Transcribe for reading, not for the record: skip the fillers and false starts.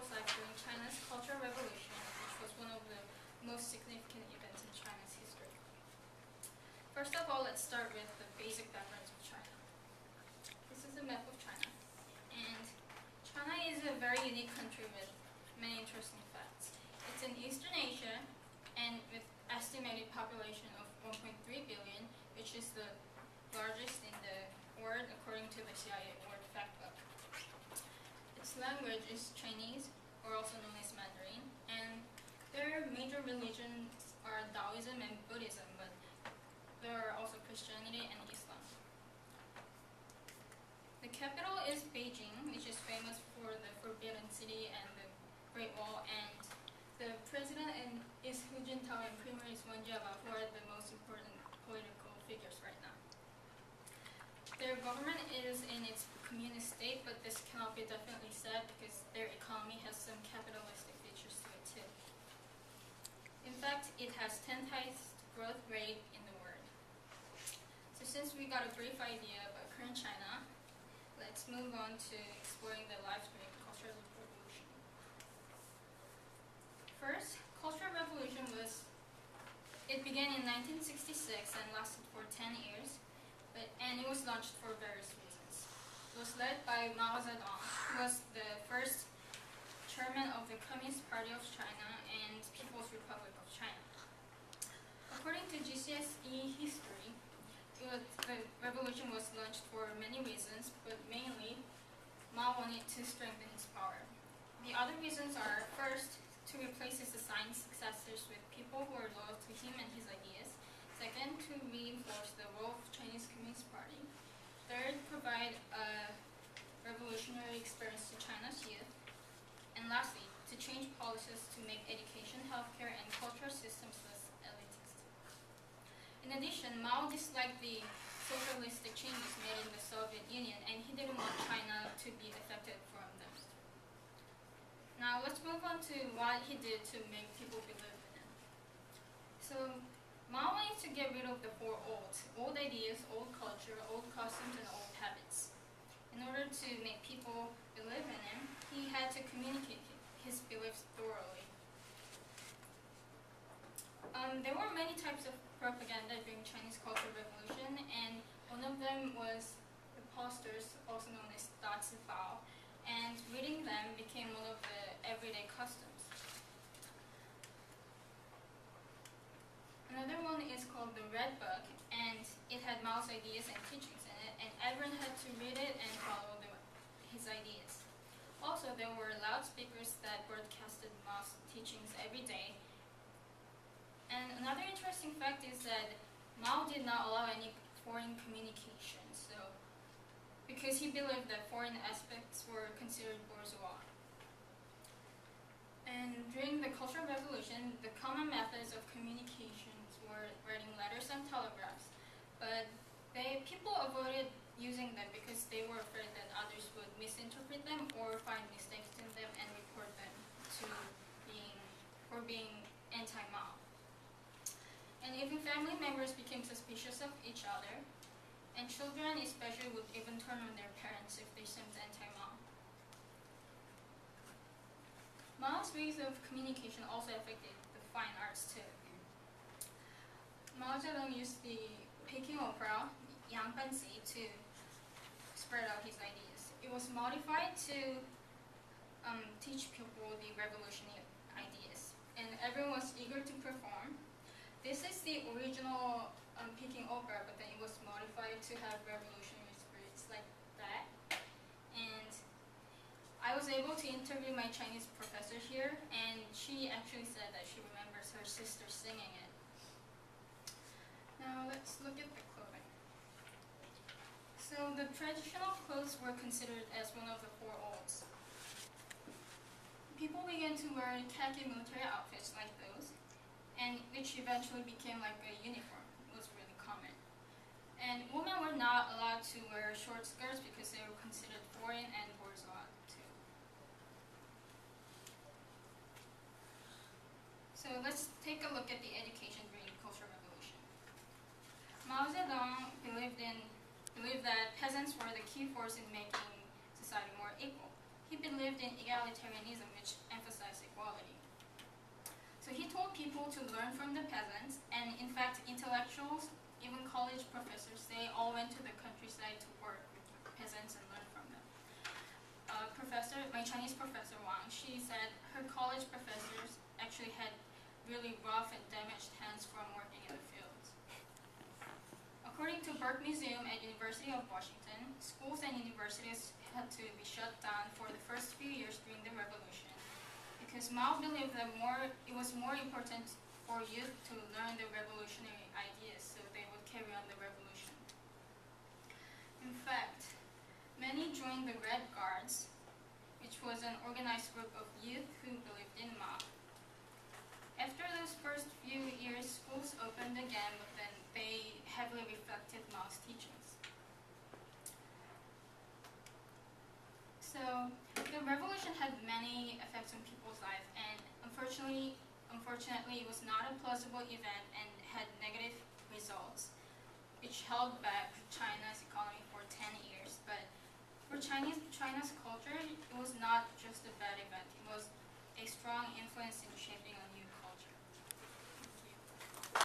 people's life during China's Cultural Revolution, which was one of the most significant events in China's history. First of all, let's start with the basic backgrounds of China. This is a map of China, and China is a very unique country with many interesting facts. It's in Eastern Asia, and with estimated population of 1.3 billion, which is the largest in the world according to the CIA World Factbook. Its language is Chinese, or also known as Mandarin, and their major religions are Taoism and Buddhism, but there are also Christianity and Islam. The capital is Beijing, which is famous for the Forbidden City and the Great Wall, and the president is Hu Jintao and premier is Wen Jiabao, who are the most important political figures right now. Their government is in its communist state, but this cannot be definitely said because their economy has some capitalistic features to it too. In fact, it has 10 times growth rate in the world. So since we got a brief idea about current China, let's move on to exploring the life during the Cultural Revolution. First, Cultural Revolution began in 1966 and lasted for 10 years, and it was launched for various reasons. It was led by Mao Zedong, who was the first chairman of the Communist Party of China and People's Republic of China. According to GCSE history, the revolution was launched for many reasons, but mainly Mao wanted to strengthen his power. The other reasons are, first, to replace his assigned successors with people who are loyal to him and his ideas. Second, to reinforce the role of Chinese Communist Party. Third, provide a revolutionary experience to China's youth. And lastly, to change policies to make education, healthcare, and cultural systems less elitist. In addition, Mao disliked the socialistic changes made in the Soviet Union, and he didn't want China to be affected from them. Now let's move on to what he did to make people believe in him. So Mao wanted to get rid of the four olds: old ideas, old culture, old customs, and old habits. In order to make people believe in him, he had to communicate his beliefs thoroughly. There were many types of propaganda during Chinese Cultural Revolution, and one of them was the posters, also known as Dazifao, and reading them became one of the everyday customs. Another one is called the Red Book, and it had Mao's ideas and teachings in it, and everyone had to read it and follow his ideas. Also, there were loudspeakers that broadcasted Mao's teachings every day. And another interesting fact is that Mao did not allow any foreign communication, because he believed that foreign aspects were considered bourgeois. And during the Cultural Revolution, the common methods of communications were writing letters and telegraphs, but people avoided using them because they were afraid that others would misinterpret them or find mistakes in them and report them for being anti-Mao. And even family members became suspicious of each other, and children especially would even turn on their parents if they seemed anti-Mao. Mao's ways of communication also affected the fine arts too. Mao Zedong used the Peking opera, Yang Banzi, to spread out his ideas. It was modified to teach people the revolutionary ideas, and everyone was eager to perform. This is the original Peking opera, but then it was modified to have revolutionary spirits like that. And I was able to interview my Chinese professor here, and she actually said that she remembers her sister singing it. Now let's look at the clothing. So the traditional clothes were considered as one of the four olds. People began to wear khaki military outfits like those, and which eventually became like a uniform. It was really common. And women were not allowed to wear short skirts because they were considered foreign and bourgeois too. So let's take a look at the education during the Cultural Revolution. Mao Zedong believed that peasants were the key force in making society more equal. he believed in egalitarianism, which emphasized equality. So he told people to learn from the peasants, and in fact, intellectuals, even college professors, they all went to the countryside to work with peasants and learn from them. My Chinese professor Wang, she said her college professors actually had really rough and damaged hands from working in the fields. According to Burke Museum at University of Washington, schools and universities had to be shut down for the first few years during the revolution because Mao believed that it was more important for youth to learn the revolutionary ideas so they would carry on the revolution. In fact, many joined the Red Guards, which was an organized group of youth who believed in Mao. After those first few years, schools opened again, but then they heavily reflected Mao's teachings. So the revolution had many effects on people's lives, and unfortunately, it was not a plausible event and had negative results, which held back China's economy for 10 years. But for China's culture, it was not just a bad event. It was a strong influence in shaping a new